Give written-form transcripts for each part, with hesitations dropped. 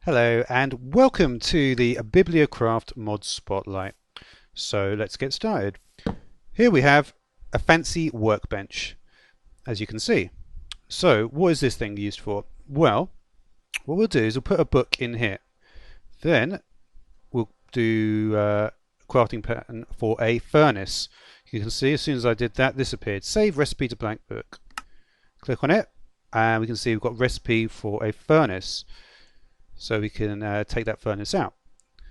Hello and welcome to the Bibliocraft Mod Spotlight. So let's get started. Here we have a fancy workbench, as you can see. So what is this thing used for? Well, what we'll do is we'll put a book in here. Then we'll do a crafting pattern for a furnace. You can see as soon as I did that, this appeared. Save recipe to blank book. Click on it and we can see we've got recipe for a furnace. So we can take that furnace out.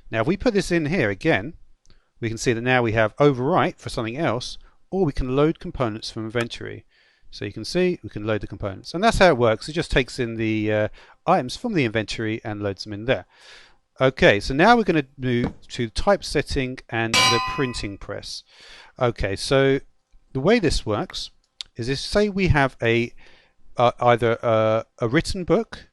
Now if we put this in here again, we can see that now we have overwrite for something else, or we can load components from inventory. So you can see we can load the components, and that's how it works. It just takes in the items from the inventory and loads them in there. Okay, so now we're going to move to typesetting and the printing press. Okay, so the way this works is if say we have a either a written book,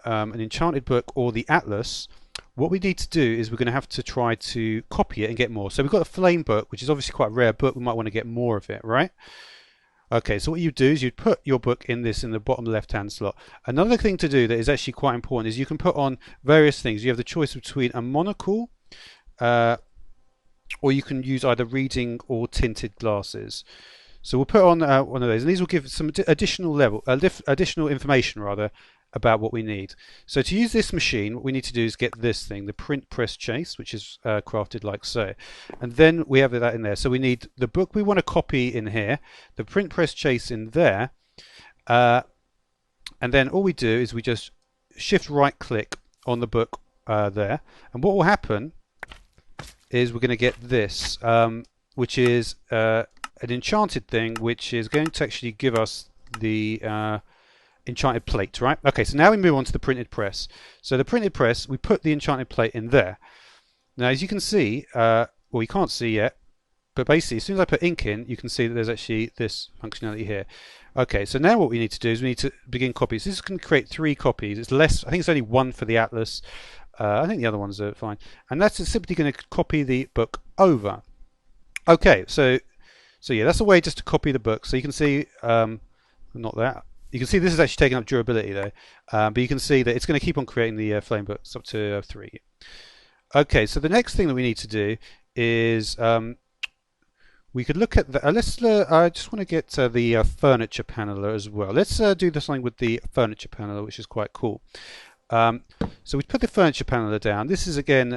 an enchanted book, or the atlas, what we need to do is we're going to have to try to copy it and get more. So we've got a flame book, which is obviously quite a rare book. We might want to get more of it, right? Okay, so what you do is you put your book in the bottom left hand slot. Another thing to do that is actually quite important is you can put on various things. You have the choice between a monocle or you can use either reading or tinted glasses. So we'll put on one of those, and these will give some additional information rather about what we need. So to use this machine, what we need to do is get this thing, the print press chase, which is crafted like so, and then we have that in there. So we need the book we want to copy in here, the print press chase in there, and then all we do is we just shift right click on the book there, and what will happen is we're going to get this, which is an enchanted thing, which is going to actually give us the enchanted plate, right? Okay, so now we move on to the printed press. So the printed press, we put the enchanted plate in there. Now as you can see, well you can't see yet, but basically as soon as I put ink in, you can see that there's actually this functionality here. Okay, so now what we need to do is we need to begin copies. This can create 3 copies. It's less, I think it's only 1 for the atlas. I think the other ones are fine. And that's simply going to copy the book over. Okay, so yeah, that's a way just to copy the book. So you can see, not that. You can see this is actually taking up durability though, but you can see that it's going to keep on creating the flame books up to 3. Okay, so the next thing that we need to do is we could look at the. I just want to get the furniture paneler as well. Let's do something with the furniture paneler, which is quite cool. So we put the furniture paneler down. This is again.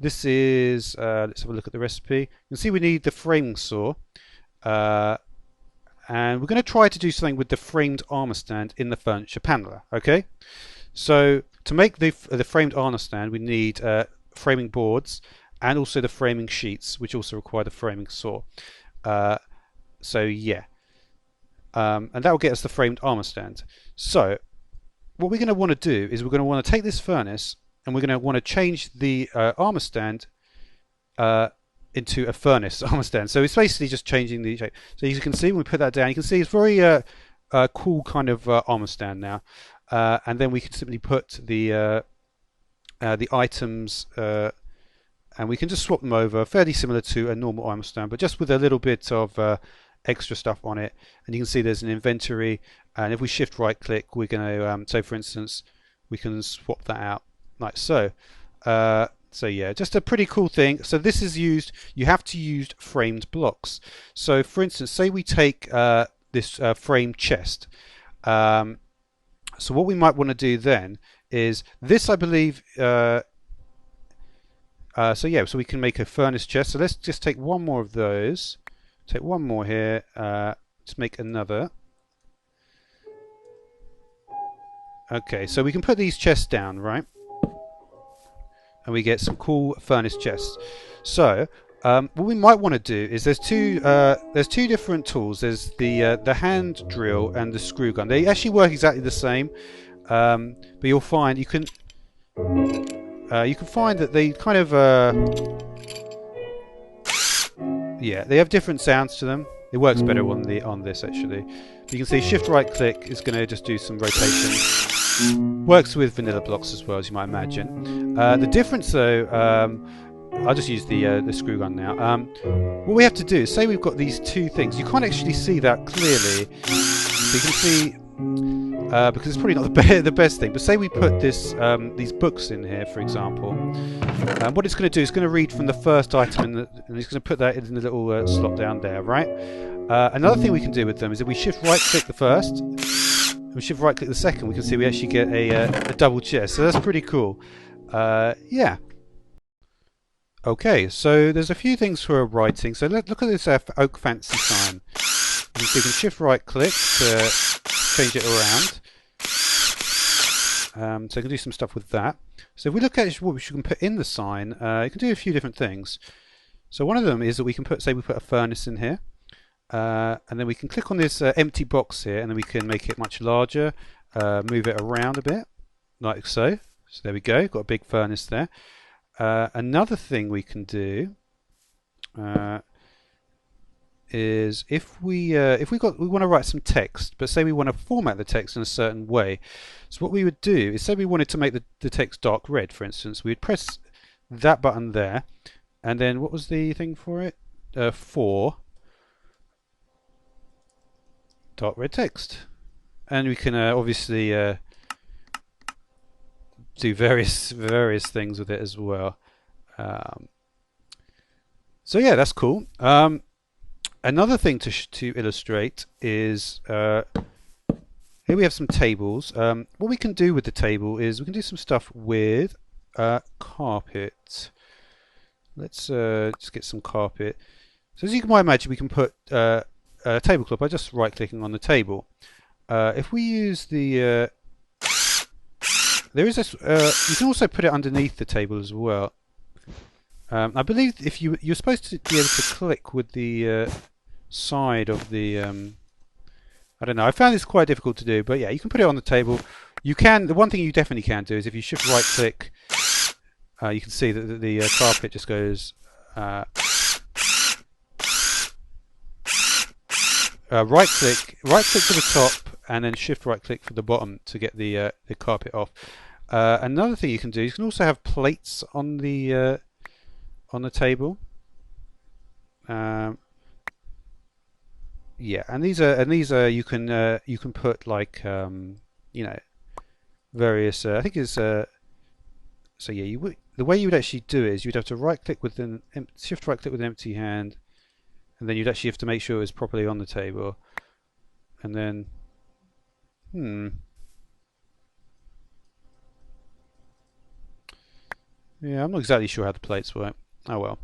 Let's have a look at the recipe. You can see we need the framing saw. And we're going to try to do something with the framed armor stand in the furniture paneler. Okay, so to make the framed armor stand, we need framing boards and also the framing sheets, which also require the framing saw. So yeah, and that will get us the framed armor stand. So what we're going to want to do is we're going to want to take this furnace and we're going to want to change the armor stand into a furnace armor stand. So it's basically just changing the shape. So as you can see, when we put that down, you can see it's very cool kind of armor stand now. And then we can simply put the items and we can just swap them over, fairly similar to a normal armor stand, but just with a little bit of extra stuff on it. And you can see there's an inventory, and if we shift right click, we're going to so for instance we can swap that out like so. So yeah, just a pretty cool thing. So this is used, you have to use framed blocks. So for instance, say we take this framed chest. So what we might want to do then is this, I believe, so yeah, so we can make a furnace chest. So let's just take one more of those. Take one more here, let's make another. Okay, so we can put these chests down, right? And we get some cool furnace chests. So what we might want to do is there's two different tools. There's the hand drill and the screw gun. They actually work exactly the same, but you'll find you can find that they kind of yeah, they have different sounds to them. It works better on this actually. But you can see shift right click is going to just do some rotation. Works with vanilla blocks as well, as you might imagine. The difference though, I'll just use the screw gun now. What we have to do is say we've got these 2 things. You can't actually see that clearly. So you can see because it's probably not the best thing. But say we put this these books in here, for example. What it's going to do is going to read from the first item, and it's going to put that in the little slot down there, right? Another thing we can do with them is if we shift right click the first, and we shift right click the second, we can see we actually get a double chest. So that's pretty cool. Yeah. Okay, so there's a few things for writing. So look at this oak fancy sign. You can shift right click to change it around. So I can do some stuff with that. So if we look at what we can put in the sign, you can do a few different things. So one of them is that we can put, say we put a furnace in here, and then we can click on this empty box here, and then we can make it much larger, move it around a bit, like so. So there we go, got a big furnace there. Another thing we can do is if we want to write some text, but say we want to format the text in a certain way. So what we would do is say we wanted to make the text dark red, for instance. We'd press that button there, and then what was the thing for it? For dark red text, and we can obviously do various things with it as well. So yeah, that's cool. Another thing to illustrate is here we have some tables. What we can do with the table is we can do some stuff with carpet. Let's just get some carpet. So as you might imagine, we can put a tablecloth by just right-clicking on the table. If we use the there is this. You can also put it underneath the table as well. I believe if you're supposed to be able to click with the side of the. I don't know. I found this quite difficult to do, but yeah, you can put it on the table. You can. The one thing you definitely can do is if you shift right click, you can see that the carpet just goes right click to the top, and then shift right click for the bottom to get the carpet off. Another thing you can do, you can also have plates on the table. Yeah, and these are you can put like you know, various. I think it's so yeah. The way you would actually do it is you'd have to right click with an shift right click with an empty hand, and then you'd actually have to make sure it was properly on the table, and then yeah, I'm not exactly sure how the plates work. Oh well.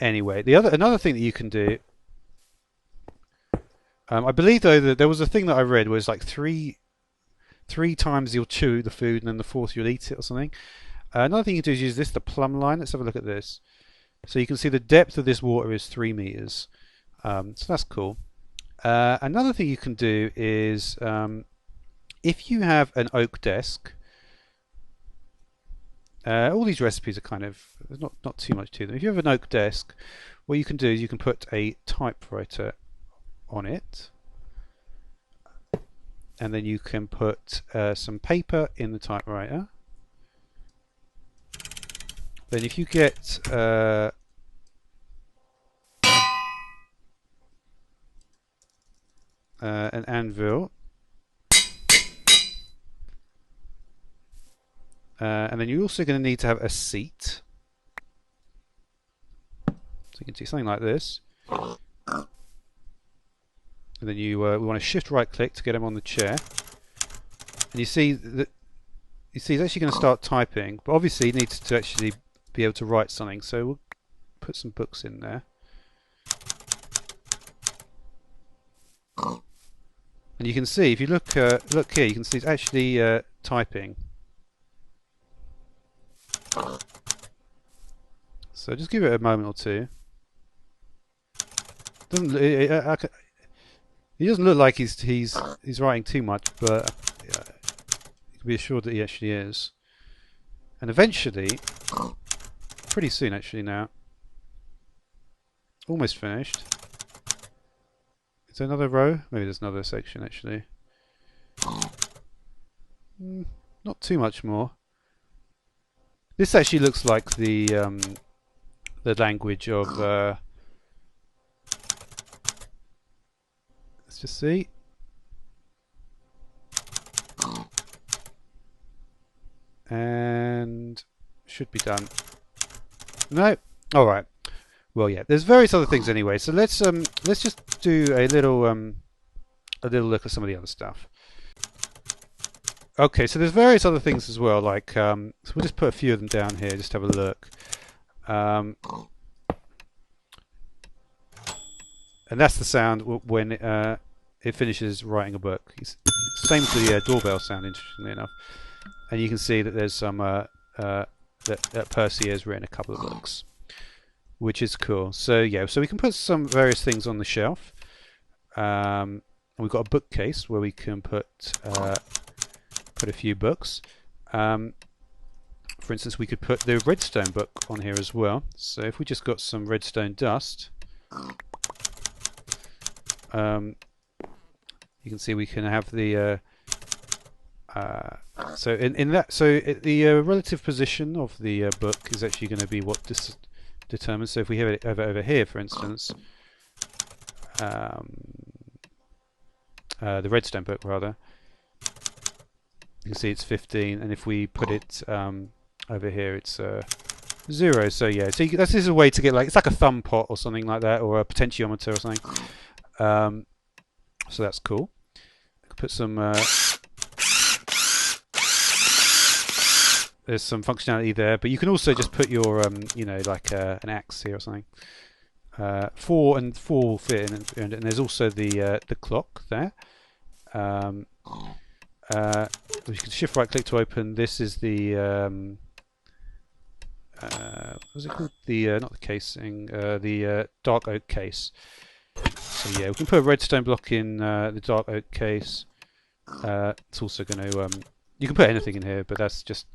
Anyway, another thing that you can do. I believe though that there was a thing that I read where it's like three times you'll chew the food and then the fourth you'll eat it or something. Another thing you can do is use the plumb line. Let's have a look at this. So you can see the depth of this water is 3 meters. So that's cool. Another thing you can do is if you have an oak desk. All these recipes are kind of, there's not too much to them. If you have an oak desk, what you can do is you can put a typewriter on it, and then you can put some paper in the typewriter. Then if you get an anvil, and then you're also going to need to have a seat. So you can see something like this. And then we want to shift right click to get him on the chair. And you see that he's actually going to start typing, but obviously he needs to actually be able to write something. So we'll put some books in there. And you can see if you look here, you can see he's actually typing. So just give it a moment or two. He doesn't look like he's writing too much, but you can be assured that he actually is. And eventually, pretty soon actually now, almost finished. Is there another row? Maybe there's another section actually. Not too much more. This actually looks like the language of. Let's just see. and should be done. No, all right. Well, yeah. There's various other things anyway. So let's just do a little look at some of the other stuff. Okay, so there's various other things as well. Like so we'll just put a few of them down here. Just have a look. And that's the sound when it finishes writing a book. It's same as the doorbell sound, interestingly enough. And you can see that there's some that Percy has written a couple of books, which is cool. So yeah, so we can put some various things on the shelf. We've got a bookcase where we can put a few books. For instance, we could put the Redstone book on here as well. So if we just got some redstone dust, you can see we can have the so in that, so the relative position of the book is actually going to be what this determines. So if we have it over here, for instance, the Redstone book rather, you can see it's 15, and if we put it over here, it's 0. So yeah, so this is a way to get, like, it's like a thumb pot or something like that, or a potentiometer or something. So that's cool. I could put some there's some functionality there, but you can also just put your you know, like an axe here or something. 4 fit in, and there's also the clock there. You can shift right click to open. This is the what's it called? The not the casing, the dark oak case. So yeah, we can put a redstone block in the dark oak case. It's also going to you can put anything in here, but that's just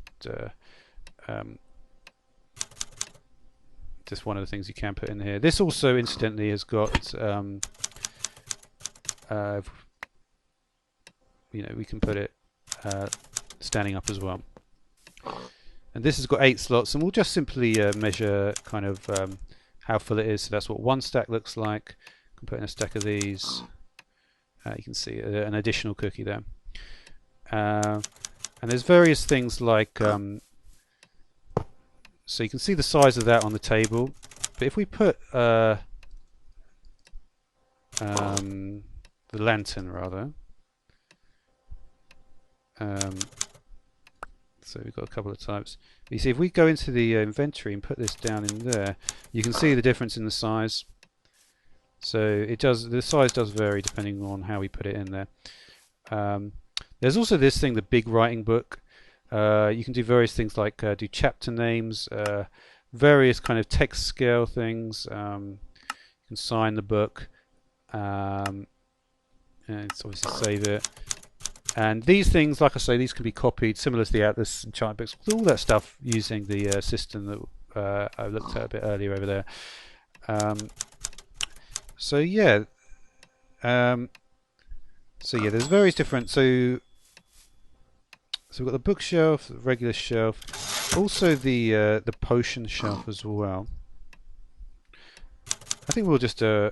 one of the things you can put in here. This also, incidentally, has got you know, we can put it standing up as well. And this has got 8 slots, and we'll just simply measure kind of how full it is. So that's what one stack looks like. You can put in a stack of these. You can see an additional cookie there. And there's various things like, so you can see the size of that on the table. But if we put the lantern rather, so we've got a couple of types. You see, if we go into the inventory and put this down in there, you can see the difference in the size. So it does, the size does vary depending on how we put it in there. There's also this thing, the big writing book. You can do various things like do chapter names, various kind of text scale things. You can sign the book, and it's obviously save it. And these things, like I say, these can be copied, similar to the Atlas and chart books, all that stuff using the system that I looked at a bit earlier over there. So yeah, there's various different. So we've got the bookshelf, the regular shelf, also the potion shelf as well. I think we'll just you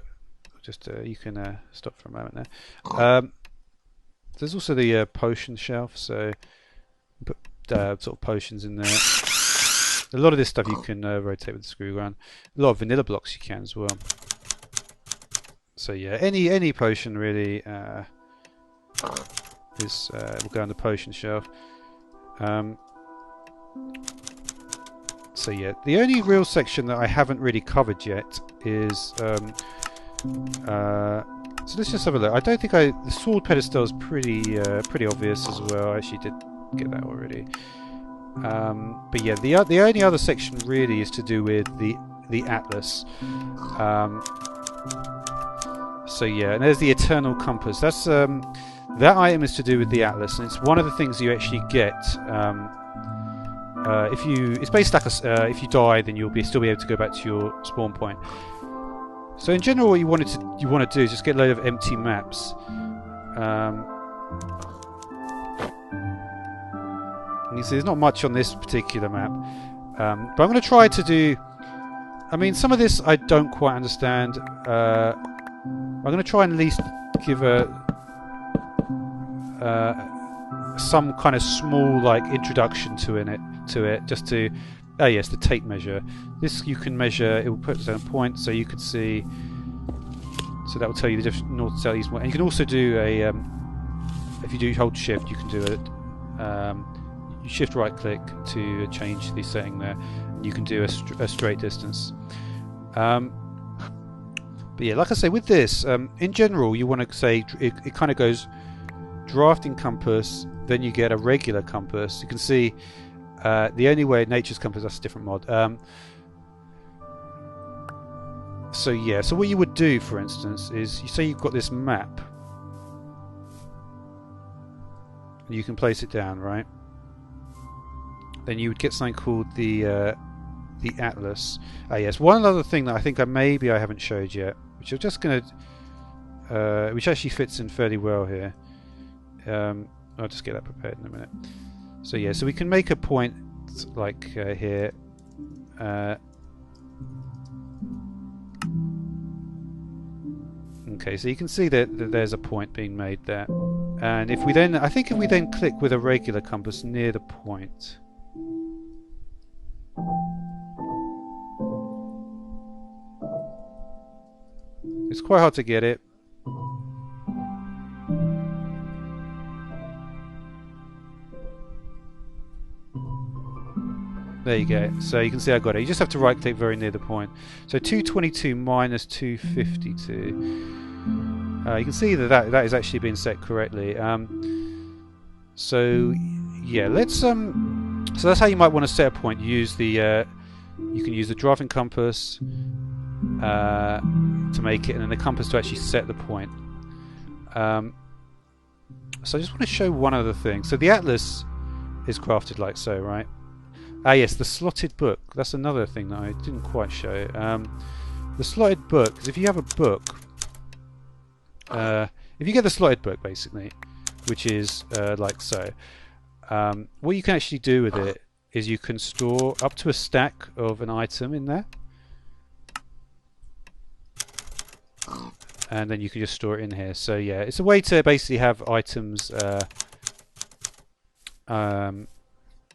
can stop for a moment there. There's also the potion shelf, so put sort of potions in there. A lot of this stuff you can rotate with the screw gun. A lot of vanilla blocks you can as well. So yeah, any potion really is will go on the potion shelf. So yeah, the only real section that I haven't really covered yet is so let's just have a look. I don't think the sword pedestal is pretty obvious as well. I actually did get that already. But yeah, the only other section really is to do with the Atlas. So yeah, and there's the Eternal Compass. That's that item is to do with the Atlas, and it's one of the things you actually get. It's basically like if you die, then you'll still be able to go back to your spawn point. So in general, what you want to do is just get a load of empty maps. And you see, there's not much on this particular map, but I'm going to try to do. I mean, some of this I don't quite understand. I'm going to try and at least give a some kind of small like introduction to it, just to, oh yes, the tape measure. This you can measure. It will put down a point, so you can see. So that will tell you the different north, south, east, west. And you can also do a, if you do hold shift, you can do it. You shift right click to change the setting there. And you can do a straight distance. But yeah, like I say, with this, in general, you want to say it kind of goes drafting compass, then you get a regular compass. You can see the only way nature's compass, that's a different mod. So yeah, so what you would do, for instance, is you say you've got this map. You can place it down, right? Then you would get something called the atlas. Ah yes, one other thing that I think maybe I haven't showed yet, which I'm just going to, which actually fits in fairly well here. I'll just get that prepared in a minute. So yeah, so we can make a point like here. Okay, so you can see that there's a point being made there, and if we then, I think if we then click with a regular compass near the point, it's quite hard to get it. There you go. So you can see I got it. You just have to right click very near the point. So 222 minus 252. You can see that is actually being set correctly. So yeah, let's so that's how you might want to set a point. Use the you can use the drafting compass to make it, and then the compass to actually set the point. So I just want to show one other thing. So the atlas is crafted like so, right? Ah yes, the slotted book. That's another thing that I didn't quite show. The slotted book, because if you have a book, if you get the slotted book basically, which is like so, what you can actually do with it is you can store up to a stack of an item in there, and then you can just store it in here. So yeah, it's a way to basically have items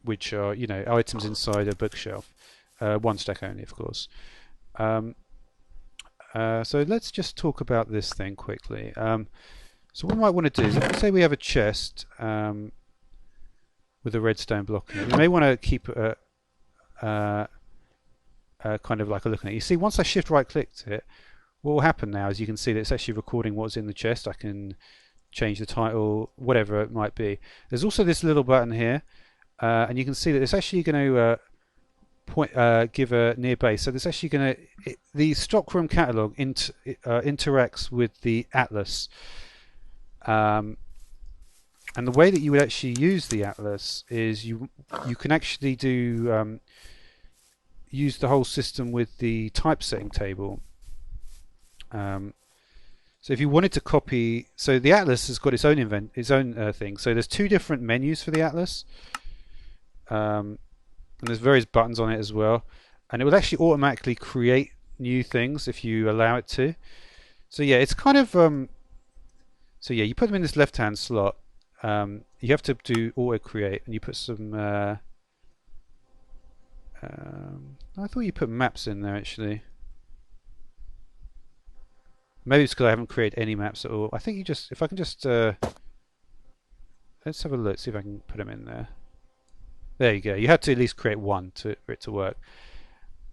which are, you know, items inside a bookshelf. One stack only, of course. So let's just talk about this thing quickly. So what we might want to do is, if we say we have a chest with a redstone block in it, we may want to keep kind of like a look at it. You see, once I shift right clicked it, what will happen now is you can see that it's actually recording what's in the chest. I can change the title, whatever it might be. There's also this little button here. And you can see that it's actually going to give a near base. So it's actually going to, the stockroom catalog interacts with the atlas. And the way that you would actually use the atlas is you can actually do use the whole system with the typesetting table. So if you wanted to copy, so the atlas has got its own thing. So there's two different menus for the atlas. And there's various buttons on it as well, and it will actually automatically create new things if you allow it to. So yeah, it's kind of so yeah, you put them in this left hand slot. You have to do auto create, and you put some I thought you put maps in there actually. Maybe it's because I haven't created any maps at all. I think you just, if I can just let's have a look, see if I can put them in there. There you go. You have to at least create one for it to work,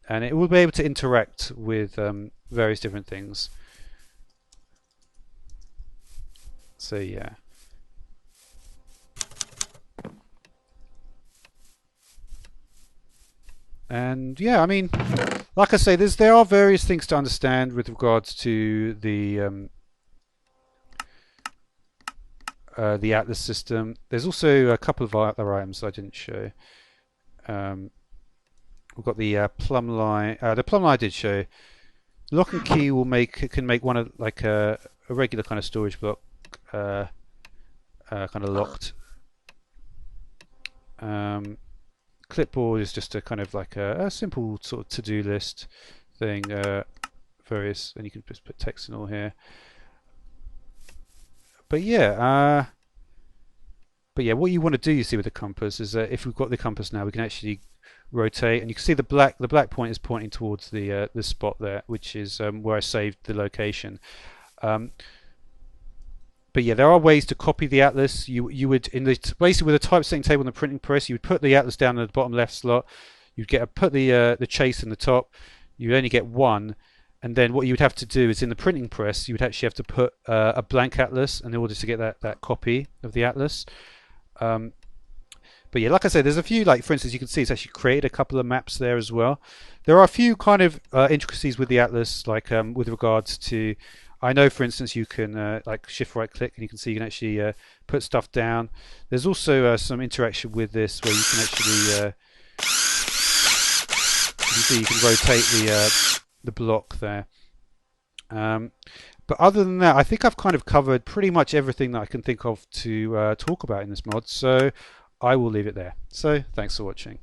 and it will be able to interact with various different things. So yeah. And yeah, I mean, like I say, there are various things to understand with regards to the atlas system. There's also a couple of other items I didn't show. We've got the plumb line. The plumb line I did show. Lock and key can make one of like a regular kind of storage block, kind of locked. Clipboard is just a kind of like a simple sort of to-do list thing. Various, and you can just put text and all here. But yeah, But yeah, what you want to do, you see, with the compass is that if we've got the compass now, we can actually rotate, and you can see the black point is pointing towards the spot there, which is where I saved the location. But yeah, there are ways to copy the atlas. You would, basically with a typesetting table and the printing press, you would put the atlas down in the bottom left slot. You'd put the chase in the top. You'd only get one, and then what you would have to do is in the printing press, you would actually have to put a blank atlas in order to get that copy of the atlas. But yeah, like I said, there's a few, like for instance, you can see it's actually created a couple of maps there as well. There are a few kind of intricacies with the atlas, like with regards to, I know for instance you can like shift right click and you can see you can actually put stuff down. There's also some interaction with this where you can actually you can see you can rotate the block there. But other than that, I think I've kind of covered pretty much everything that I can think of to talk about in this mod, so I will leave it there. So thanks for watching.